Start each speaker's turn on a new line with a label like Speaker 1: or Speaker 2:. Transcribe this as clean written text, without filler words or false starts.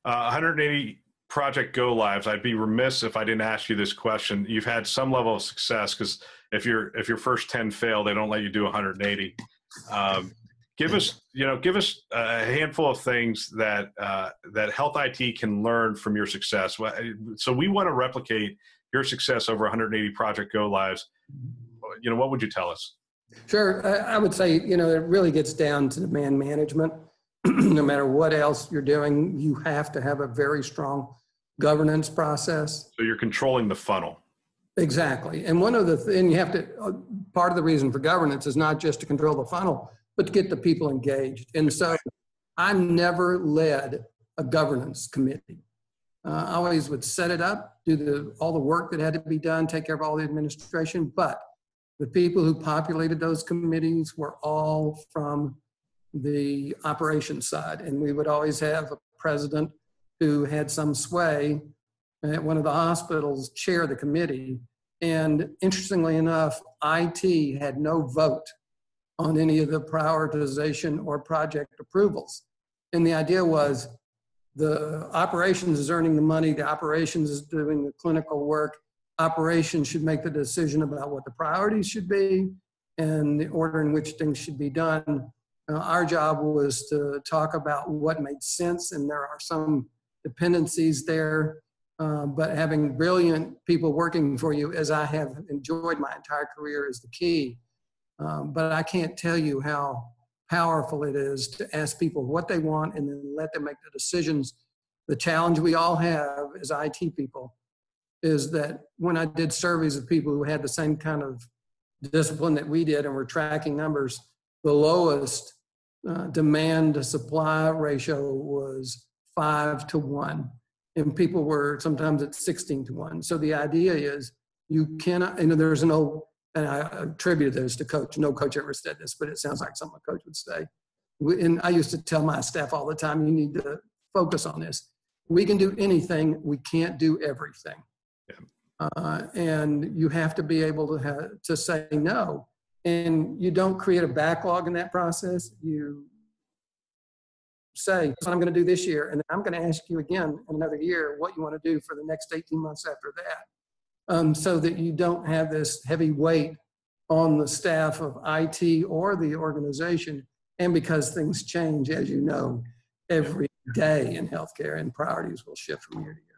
Speaker 1: 180 project go lives. I'd be remiss if I didn't ask you this question. You've had some level of success, because if your first 10 fail, they don't let you do 180. Give us a handful of things that that health IT can learn from your success. So we want to replicate your success over 180 project go lives. What would you tell us?
Speaker 2: Sure. I would say, it really gets down to demand management. No matter what else you're doing, you have to have a very strong governance process.
Speaker 1: So you're controlling the funnel.
Speaker 2: Exactly. And one of the things you have to, part of the reason for governance is not just to control the funnel, but to get the people engaged. And so I never led a governance committee. I always would set it up, do all the work that had to be done, take care of all the administration, but the people who populated those committees were all from the operations side. And we would always have a president who had some sway at one of the hospitals chair the committee. And interestingly enough, IT had no vote on any of the prioritization or project approvals. And the idea was the operations is earning the money, the operations is doing the clinical work, operations should make the decision about what the priorities should be and the order in which things should be done. Our job was to talk about what made sense, and there are some dependencies there, but having brilliant people working for you, as I have enjoyed my entire career, is the key. But I can't tell you how powerful it is to ask people what they want and then let them make the decisions. The challenge we all have as IT people is that when I did surveys of people who had the same kind of discipline that we did and were tracking numbers, the lowest demand to supply ratio was 5 to 1. And people were sometimes at 16 to 1. So the idea is you cannot, there's an old, and I attribute this to Coach. No coach ever said this, but it sounds like something a coach would say. And I used to tell my staff all the time, you need to focus on this. We can do anything, we can't do everything. Yeah. And you have to be able to say no. And you don't create a backlog in that process. You say, what I'm going to do this year, and I'm going to ask you again in another year what you want to do for the next 18 months after that. So that you don't have this heavy weight on the staff of IT or the organization. And because things change, as you know, every day in healthcare, and priorities will shift from year to year.